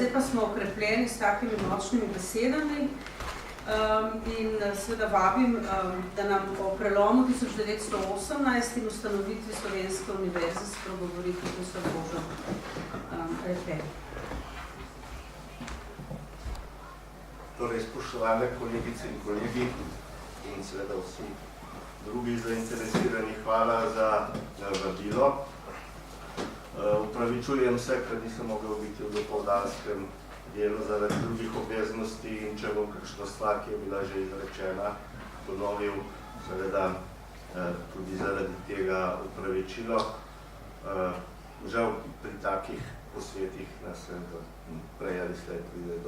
zdaj pa smo okrepljeni s takimi močnimi besedami in seveda vabim, da nam o prelomu 1918 in ustanovitvi Slovenske univerze spregovori profesor Božo Reper. Torej, spoštovane kolegice in kolegi in seveda vsi drugi zainteresirani, hvala za vabilo. Upravičujem se, ker nisem mogel biti v dopoldanskem delu zaradi drugih obveznosti in če bom kakšno stvar, ki je bila že izrečena, ponovil, seveda tudi zaradi tega upravičilo. Žal pri takih posvetih nas prej ali slej pride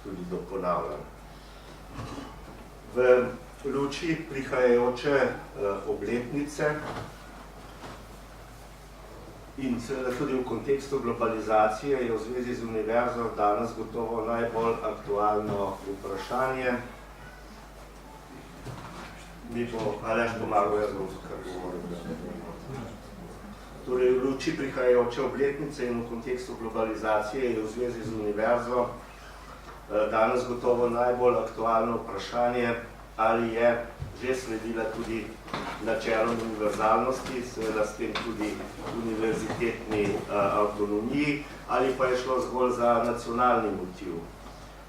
tudi do ponavljanja. V luči prihajajoče obletnice in tudi v kontekstu globalizacije je v zvezi z univerzo danes gotovo najbolj aktualno vprašanje. Mi bo Aleš pomagal, jaz bom kar govoril. Torej, v luči prihajajoče obletnice in v kontekstu globalizacije je v zvezi z univerzo danes gotovo najbolj aktualno vprašanje, ali je že sledila tudi načelom univerzalnosti, seveda s tem tudi univerzitetni avtonomiji, ali pa je šlo zgolj za nacionalni motiv.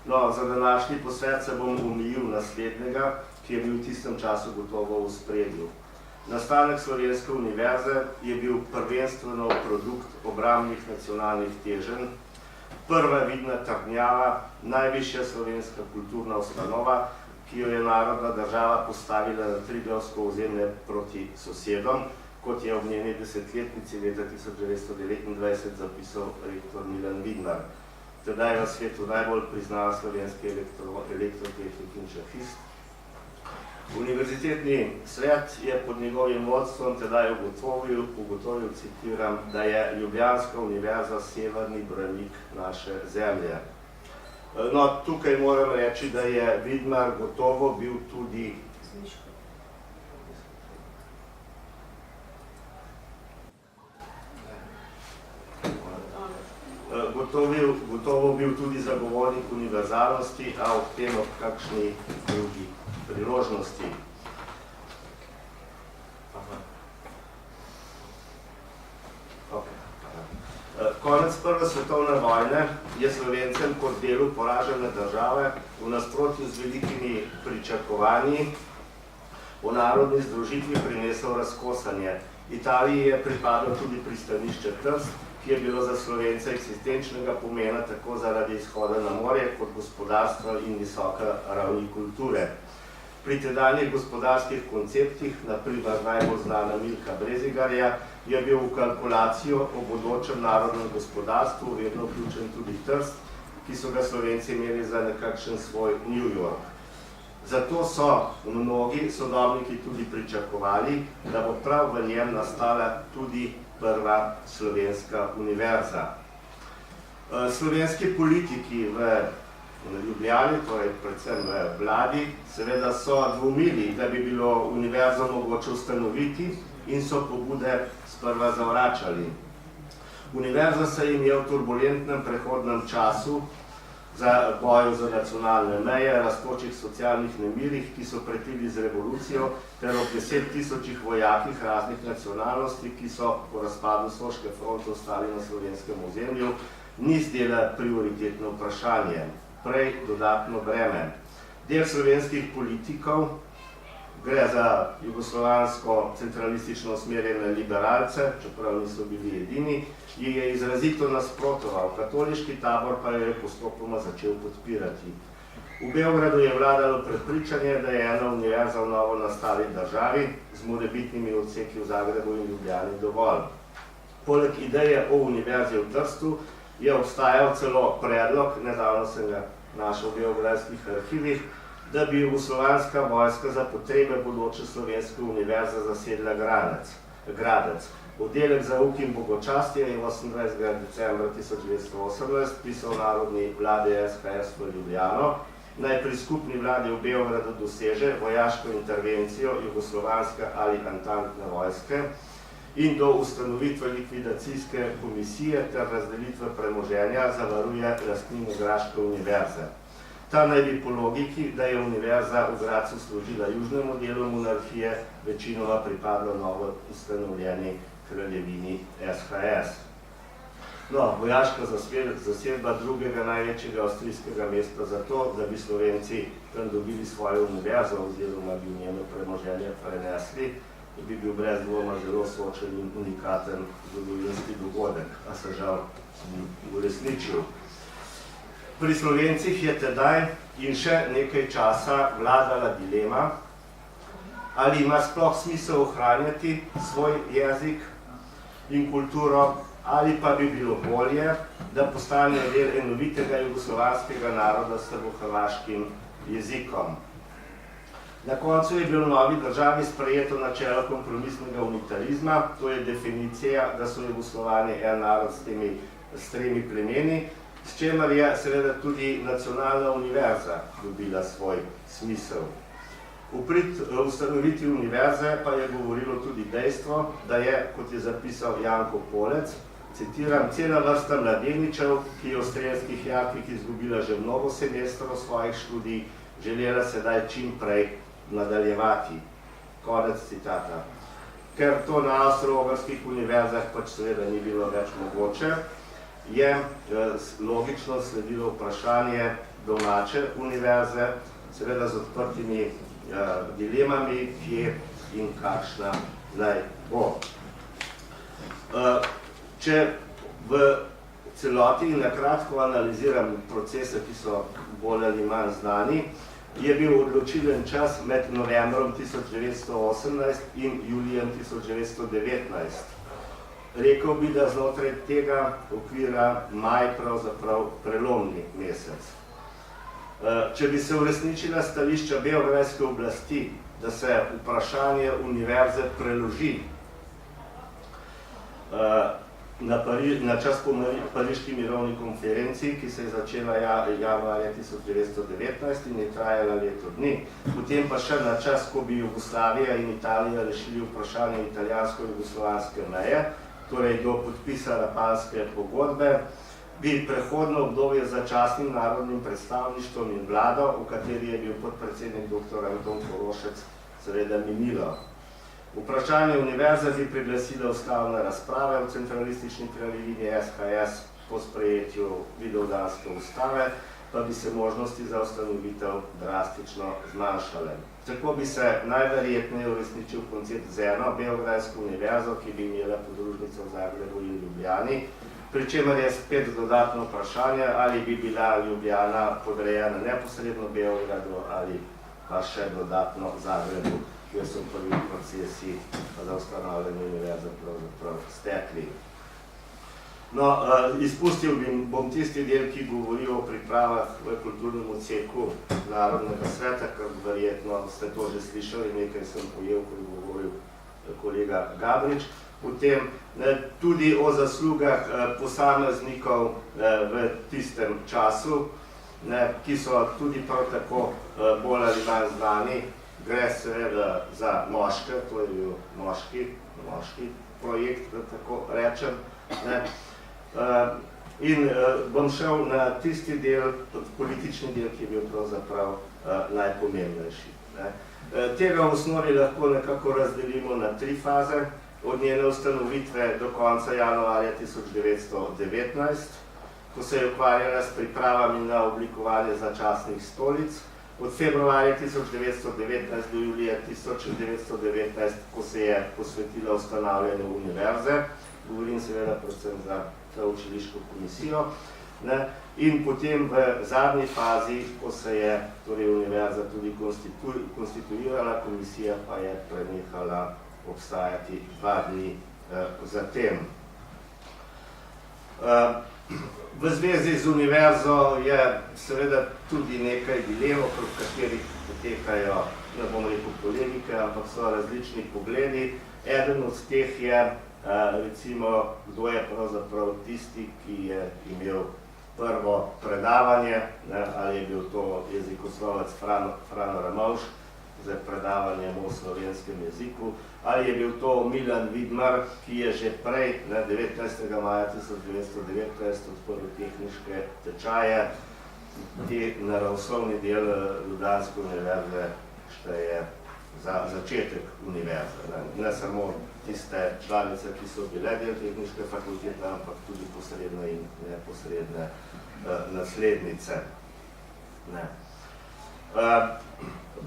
No, za današnji posvet se bom omejil naslednjega, ki je bil v tistem času gotovo v ospredju. Nastanek Slovenske univerze je bil prvenstveno produkt obrambnih nacionalnih teženj, prva vidna trdnjava, najvišja slovenska kulturna ustanova, ki jo je narodna država postavila na Triglavsko ozemlje proti sosedom, kot je ob njeni desetletnici leta 1929 zapisal rektor Milan Vidmar. Tedaj v svetu najbolj priznava slovenski elektrotehnik in šahist. Univerzitetni svet je pod njegovim vodstvom tedaj ugotovil, citiram, da je Ljubljanska univerza severni branik naše zemlje. No, tukaj moram reči, da je Vidmar gotovo bil tudi gotovo bil tudi zagovornik univerzalnosti, a ob tem ob kakšni drugi priložnosti. Konec prve svetovne vojne je Slovencem kot delu poražene države v nasprotju z velikimi pričakovanji v narodni združitvi prinesel razkosanje. Italiji je pripadlo tudi pristanišče Trst, ki je bilo za Slovence eksistenčnega pomena tako zaradi izhoda na morje kot gospodarstva in visoke ravni kulture. Pri tedanjih gospodarskih konceptih, na primer najbolj znana Milka Brezigarja, je bil v kalkulacijo o bodočem narodnem gospodarstvu vedno vključen tudi Trst, ki so ga Slovenci imeli za nekakšen svoj New York. Zato so mnogi sodobniki tudi pričakovali, da bo prav v njem nastala tudi prva slovenska univerza. Slovenski politiki v Ljubljani, torej predvsem v vladi, seveda so dvomili, da bi bilo univerzo mogoče ustanoviti in so pobude sprva zavračali. Univerza se jim je v turbulentnem prehodnem času za boju za nacionalne meje, rastočih socialnih nemirih, ki so pretili z revolucijo, ter ob 10 000 vojakih raznih nacionalnosti, ki so po razpadu Soške fronte ostali na slovenskem ozemlju, ni zdela prioritetno vprašanje, prej dodatno breme. Del slovenskih politikov, gre za jugoslovansko centralistično usmerjene liberalce, čeprav niso bili edini, ji je izrazito nasprotoval, katoliški tabor pa jo je postopoma začel podpirati. V Beogradu je vladalo prepričanje, da je ena univerza v novo nastali državi z morebitnimi odseki v Zagrebu in Ljubljani dovolj. Poleg ideje o univerzi v Trstu je obstajal celo predlog, nedavno sem ga našel v beogradskih arhivih, da bi jugoslovanska vojska za potrebe bodoče slovenske univerze zasedla Gradec. Oddelek za uk in bogočastje je 28. decembra 1918 pisal narodni vladi SHS v Ljubljano, naj pri skupni vladi v Beogradu doseže vojaško intervencijo jugoslovanske ali antantne vojske in do ustanovitve likvidacijske komisije ter razdelitve premoženja zavaruje lastnino Graške univerze. Ta naj bi po logiki, da je univerza v Gradcu služila južnemu delu monarhije, večinoma pripadla novo ustanovljeni kraljevini SHS. No, vojaška zasedba drugega največjega avstrijskega mesta zato, da bi Slovenci tam dobili svojo univerzo oziroma bi v njeno premoženje prenesli, bi bil brez dvoma zelo sočen in unikaten zgodovinski dogodek, a se žal ni uresničil. Pri Slovencih je tedaj in še nekaj časa vladala dilema, ali ima sploh smisel ohranjati svoj jezik in kulturo, ali pa bi bilo bolje, da postane del enovitega jugoslovanskega naroda s srbohrvaškim jezikom. Na koncu je bilo v novi državi sprejeto načelo kompromisnega unitarizma, to je definicija, da so Jugoslovani en narod s tremi plemeni, s čemer je seveda tudi nacionalna univerza dobila svoj smisel. V prid ustanovitvi univerze pa je govorilo tudi dejstvo, da je, kot je zapisal Janko Polec, citiram, cela vrsta mladeničev, ki je v strelskih jarkih izgubila že mnogo semestrov svojih študij, želela sedaj čim prej nadaljevati. Konec citata. Ker to na avstro-ogrskih univerzah pač seveda ni bilo več mogoče, je logično sledilo vprašanje domače univerze, seveda z odprtimi dilemami, kje in kakšna naj bo. Če v celoti in nakratko analiziram procese, ki so bolj ali manj znani, je bil odločilen čas med novembrom 1918 in julijem 1919. Rekel bi, da znotraj tega okvira maj pravzaprav prelomni mesec. Če bi se uresničila stališča beograjske oblasti, da se vprašanje univerze preloži na čas po Pariški mirovni konferenciji, ki se je začela januarja 1919 in je trajala leto dni. Potem pa še na čas, ko bi Jugoslavija in Italija rešili vprašanje italijansko-jugoslovanske meje, torej do podpisa Rapalske pogodbe, bi prehodno obdobje z začasnim narodnim predstavništvom in vlado, v kateri je bil podpredsednik dr. Anton Korošec, seveda minilo. Vprašanje univerze bi priglasila ustavna razprava v centralistični kraljevini SHS po sprejetju vidovdanske ustave, pa bi se možnosti za ustanovitev drastično zmanjšale. Tako bi se najverjetneje uresničil koncept z eno beograjsko univerzo, ki bi imela podružnico v Zagrebu in Ljubljani, pri čemer je spet dodatno vprašanje, ali bi bila Ljubljana podrejena neposredno Beogradu ali pa še dodatno Zagrebu, kjer so prvi procesi za ustanavljanje univerze pravzaprav stekli. No, izpustil bom tisti del, ki govori o pripravah v kulturnem odseku Narodnega sveta, ker verjetno ste to že slišali, nekaj sem pojel, ko je govoril kolega Gabrič. Potem tudi o zaslugah posameznikov v tistem času, ki so tudi prav tako bolj ali manj znani. Gre seveda za moške, to je bil moški projekt, da tako rečem. In bom šel na tisti del, politični del, ki je bil pravzaprav najpomembnejši. Tega v osnovi lahko nekako razdelimo na 3 faze, od njene ustanovitve do konca januarja 1919, ko se je ukvarjala s pripravami na oblikovanje začasnih stolic, od februarja 1919 do julija 1919, ko se je posvetila ustanavljanju univerze, govorim seveda predvsem za to učiliško komisijo, in potem v zadnji fazi, ko se je univerza tudi konstituirala, komisija pa je prenehala obstajati 2 dni zatem. V zvezi z univerzo je seveda tudi nekaj dilem, okrog katerih potekajo, ne bom rekel polemike, ampak so različni pogledi. Eden od teh je, recimo, kdo je pravzaprav tisti, ki je imel prvo predavanje, ali je bil to jezikoslovec Frano Ramovš, z predavanjem v slovenskem jeziku, ali je bil to Milan Vidmar, ki je že prej, 19. maja 1919, odprl tehniške tečaje. Te naravoslovni del ljubljanske univerze šteje za začetek univerze. Ne samo tiste članice, ki so bile del tehniške fakultete, ampak tudi posredne in neposredne naslednice.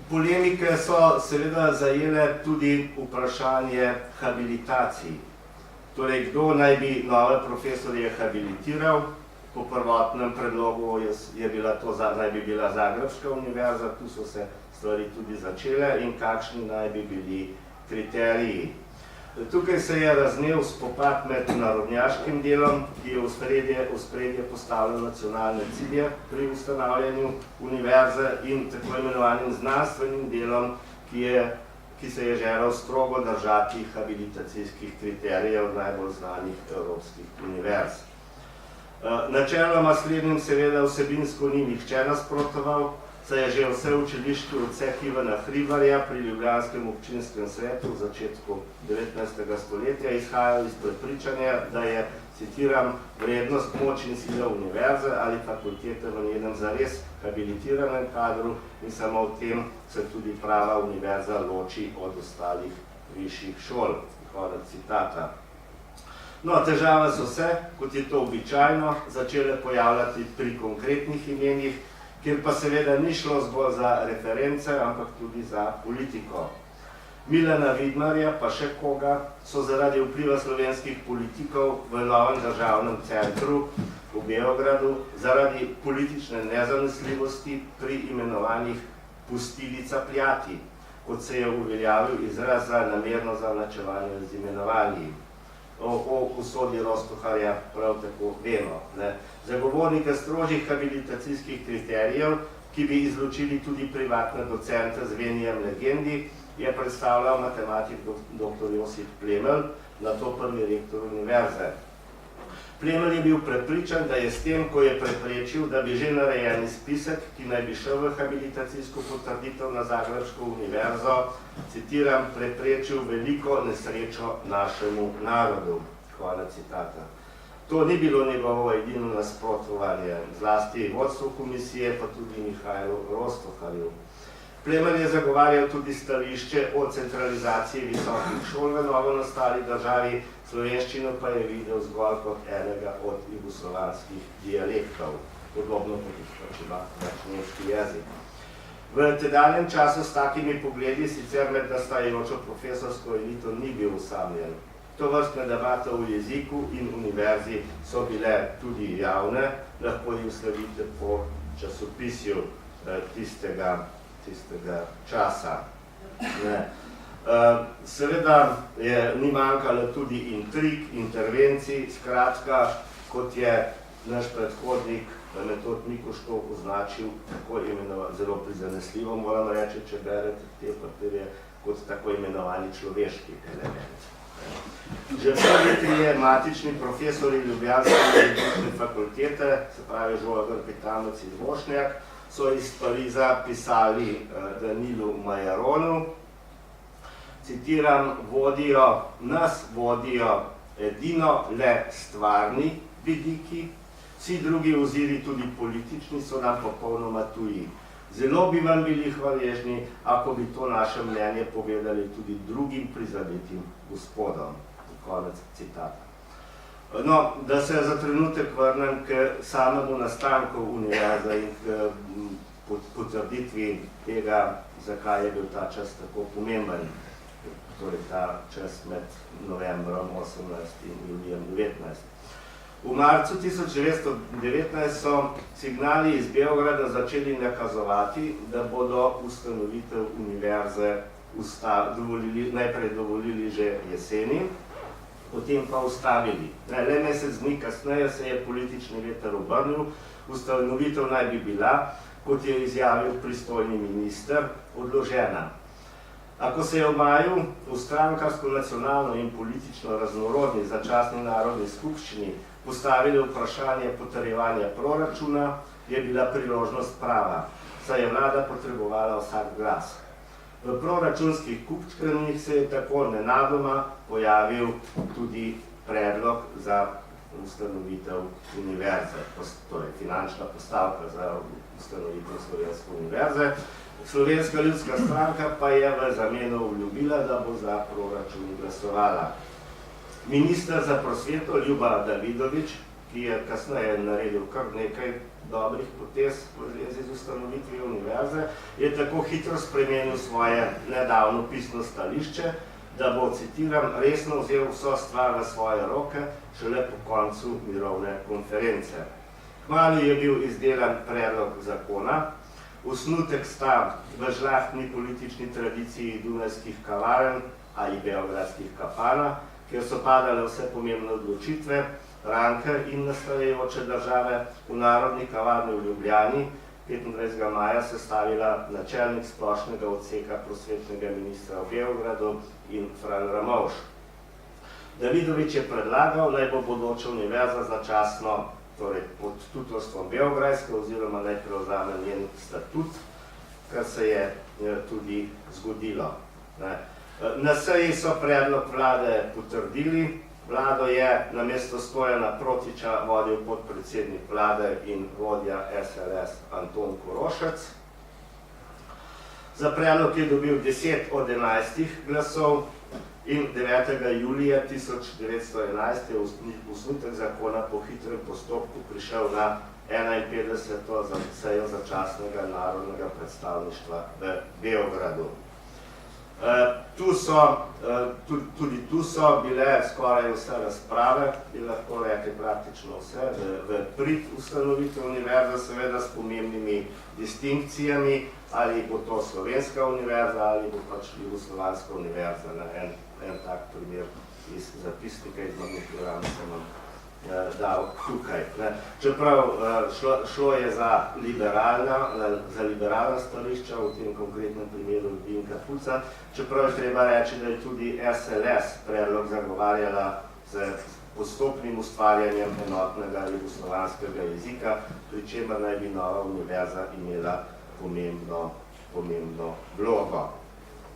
Polemike so seveda zajele tudi vprašanje habilitacij. Torej, kdo naj bi nove profesorje habilitiral? Po prvotnem predlogu naj bi bila Zagrebška univerza, tu so se stvari tudi začele in kakšni naj bi bili kriteriji. Tukaj se je raznev spopad med narodnjaškim delom, ki je v spredje postavljal nacionalne cilje pri ustanavljanju univerze, in tako imenovanim znanstvenim delom, ki se je želel strogo držati habilitacijskih kriterijev najbolj znanih evropskih univerz. Načeloma slednjim seveda vsebinsko ni nihče nasprotoval, saj je že vse učiliški odsek Ivana Hribarja pri ljubljanskem občinskem svetu v začetku 19. stoletja izhajal iz prepričanja, da je, citiram, vrednost, moč in sila univerze ali fakultete v njenem zares habilitiranem kadru in samo v tem se tudi prava univerza loči od ostalih višjih šol. Konec citata. No, težave so se, kot je to običajno, začele pojavljati pri konkretnih imenih, kjer pa seveda ni šlo zgolj za reference, ampak tudi za politiko. Milana Vidmarja, pa še koga, so zaradi vpliva slovenskih politikov v novem državnem centru v Beogradu zaradi politične nezanesljivosti pri imenovanjih pustili capljati, kot se je uveljavil izraz za namerno zavlačevanje z imenovanji. O usodi Rostoharja prav tako vemo. Zagovornike strožjih habilitacijskih kriterijev, ki bi izločili tudi privatne docente z venijem legendi, je predstavljal matematik dr. Josip Plemelj, nato prvi rektor univerze. Plemelj je bil prepričan, da je s tem, ko je preprečil, da bi že narejeni spisek, ki naj bi šel v habilitacijsko potrditev na Zagrebško univerzo, citiram, preprečil veliko nesrečo našemu narodu. Konec citata. To ni bilo njegovo edino nasprotovanje, zlasti vodstvo komisije, pa tudi Mihajlu Rostoharju. Plemelj je zagovarjal tudi stališče o centralizaciji visokih šol v novonastali državi, slovenščino pa je videl zgolj kot enega od jugoslovanskih dialektov, podobno kot izpračila nemški jezik. V tedanjem času s takimi pogledi sicer med nastajajočo profesorsko elito ni bil osamljen. Tovrstne debate v jeziku in univerzi so bile tudi javne, lahko jih sledite po časopisju tistega časa. Seveda ni manjkalo tudi intrig, intervencij, skratka, kot je naš predhodnik Metod Mikuš to označil, tako zelo prizanesljivo, moram reči, če berete te papirje, kot tako imenovani človeški element. Že prvi trije matični profesori ljubljanske fakultete, se pravi Žolgar, Pitamec in Vošnjak, so iz Pariza pisali Danilu Majeronu, citiram, nas vodijo edino le stvarni vidiki, vsi drugi oziri, tudi politični, so nam popolnoma tuji. Zelo bi vam bili hvaležni, ako bi to naše mnenje povedali tudi drugim prizadetim gospodom. Konec citata. No, da se za trenutek vrnem k samemu nastanku univerze in k potrditvi tega, zakaj je bil ta čas tako pomemben, torej ta čas med novembrom 18 in julijem 19. V marcu 1919 so signali iz Beograda začeli nakazovati, da bodo ustanovitev univerze najprej dovolili že jeseni, potem pa ustavili. Le mesec dni kasneje se je politični veter obrnil, ustanovitev naj bi bila, kot je izjavil pristojni minister, odložena. Ako se je v maju v strankarsko, nacionalno in politično raznorodni začasni narodni skupščini postavili vprašanje potrjevanja proračuna, je bila priložnost prava, saj je vlada potrebovala vsak glas. V proračunskih kupčkanjih se je tako nenadoma pojavil tudi predlog za ustanovitev univerze, torej finančna postavka za ustanovitev Slovenske univerze. Slovenska ljudska stranka pa je v zameno obljubila, da bo za proračun glasovala. Minister za prosveto Ljuba Davidovič, ki je kasneje naredil kar nekaj dobrih potez v zvezi z ustanovitvijo univerze, je tako hitro spremenil svoje nedavno pisno stališče, da bo, citiram, resno vzel vso stvar v svoje roke šele po koncu mirovne konference. Kmalu je bil izdelan predlog zakona. Osnutek sta v žlahtni politični tradiciji dunajskih kavarn ali beogradskih kapana, kjer so padale vse pomembne odločitve, ranke in nastajajoče države, v Narodni kavarni v Ljubljani 25. maja sestavila načelnik splošnega odseka prosvetnega ministra v Beogradu in Fran Ramovš. Davidovič je predlagal, naj bo bodoča univerza začasno, torej pod tutorstvom Beograjske, oziroma naj prevzame njen statut, kar se je tudi zgodilo. Na seji so predlog vlade potrdili. Vlado je namesto Stojana Protiča vodil podpredsednik vlade in vodja SLS Anton Korošec. Za predlog je dobil 10 od 11 glasov in 9. julija 1911 je osnutek zakona po hitrem postopku prišel na 51. sejo začasnega narodnega predstavništva v Beogradu. Tudi tu so bile skoraj vse razprave, bi lahko rekli praktično vse, v prid ustanovitev univerze, seveda s pomembnimi distinkcijami, ali bo to Slovenska univerza ali bo pač Jugoslovanska univerza. En tak primer iz zapisnika, iz magnetograma sem vam dal tukaj. Čeprav šlo je za liberalna stališča, v tem konkretnem primeru Vinka Puca, čeprav je treba reči, da je tudi SLS predlog zagovarjala z postopnim ustvarjanjem enotnega jugoslovanskega jezika, pri čemer naj bi nova univerza imela pomembno vlogo.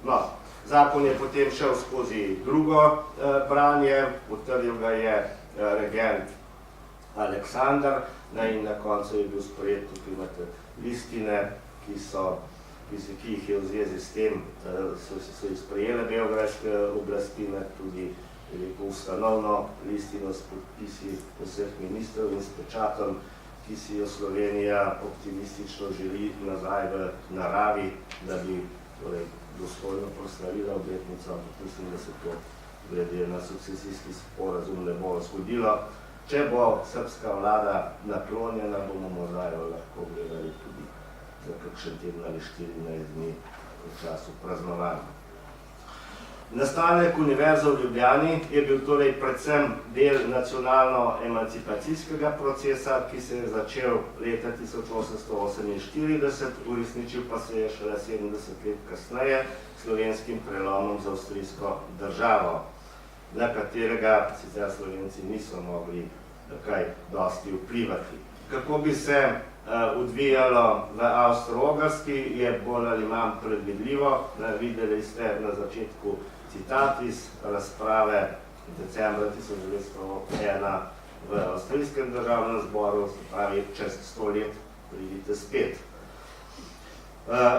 No, zakon je potem šel skozi drugo branje, potrdil ga je regent Aleksandar, in na koncu je bil sprejet, tukaj imate listine, ki jih je v zvezi s tem, so jih sprejele beograjske oblasti, tudi ustanovno listino s podpisi vseh ministrov in s pečatom, ki si jo Slovenija optimistično želi nazaj v naravi, da bi dostojno proslavila obletnico. Mislim, da se to glede na sukcesijski sporazum ne bo zgodilo. Če bo srbska vlada naklonjena, bomo morda jo lahko gledali tudi za kakšen teden ali 14 dni v času praznovanja. Nastanek univerze v Ljubljani je bil torej predvsem del nacionalno-emancipacijskega procesa, ki se je začel leta 1848, uresničil pa se je šele 70 let kasneje s slovenskim prelomom z avstrijsko državo, na katerega sicer Slovenci niso mogli kaj dosti vplivati. Kako bi se odvijalo v Avstro-Ogrski, je bolj ali manj predvidljivo. Videli ste na začetku citat iz razprave decembra 1901 v Avstrijskem državnem zboru, se pravi, čez 100 let pridite spet.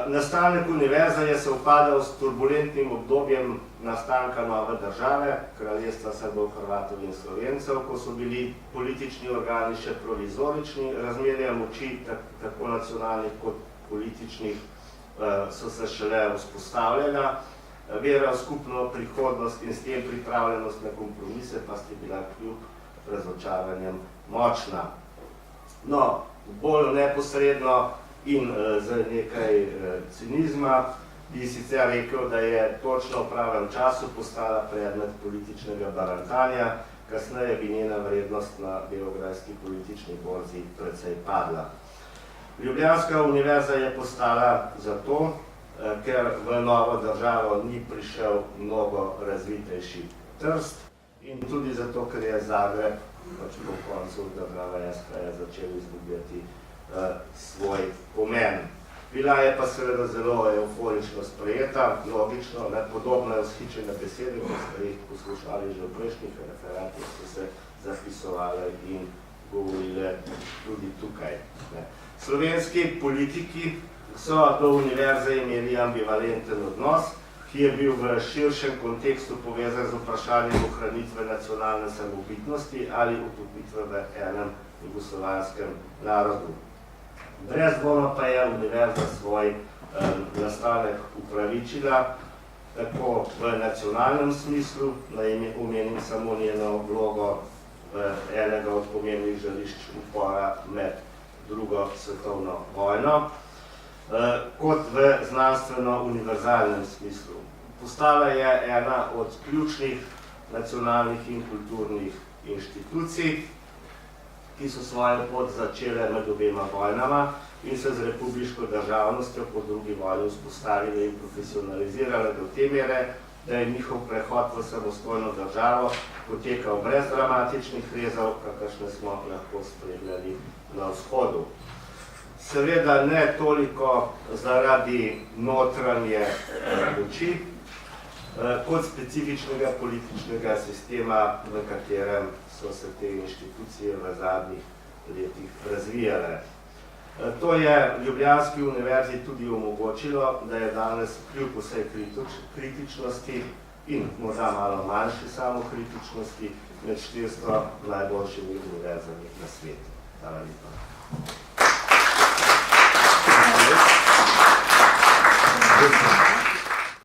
Nastanek univerze je sovpadal s turbulentnim obdobjem nastanka nove države, kraljestva Srbov, Hrvatov in Slovencev, ko so bili politični organi še provizorični, razmerja moči, tako nacionalnih kot političnih, so se šele vzpostavljala, vera v skupno prihodnost in s tem pripravljenost na kompromise pa sta bila kljub razočaranjem močna. No, bolj neposredno in z nekaj cinizma bi sicer rekel, da je točno v pravem času postala predmet političnega barantanja, kasneje bi njena vrednost na beograjski politični borzi precej padla. Ljubljanska univerza je postala zato, ker v novo državo ni prišel mnogo razvitejši Trst in tudi zato, ker je Zagreb po koncu država SHS začel izgubljati svoj pomen. Bila je pa seveda zelo euforično sprejeta, logično, podobne vzhičene besede, ko ste jih poslušali že v prejšnjih referatih, so se zapisovali in govorile tudi tukaj. Slovenski politiki so do univerze imeli ambivalenten odnos, ki je bil v širšem kontekstu povezan z vprašanjem ohranitve nacionalne samobitnosti ali utopitve v enem jugoslovanskem narodu. Brez dvoma pa je univerza svoj nastanek upravičila tako v nacionalnem smislu, omenim samo njeno vlogo enega od pomembnih žarišč upora med drugo svetovno vojno, kot v znanstveno-univerzalnem smislu. Postala je ena od ključnih nacionalnih in kulturnih inštitucij, ki so svojo pot začele med obema vojnama in se z republiško državnostjo po drugi vojni vzpostavile in profesionalizirale do te mere, da je njihov prehod v samostojno državo potekal brez dramatičnih rezov, kakršne smo lahko spremljali na vzhodu. Seveda ne toliko zaradi notranje moči, kot specifičnega političnega sistema, v katerem so se te inštitucije v zadnjih letih razvijale. To je Ljubljanski univerzi tudi omogočilo, da je danes kljub vsej kritičnosti in morda malo manjši samokritičnosti med 400 najboljšimi univerzami na svetu. Hvala lepa.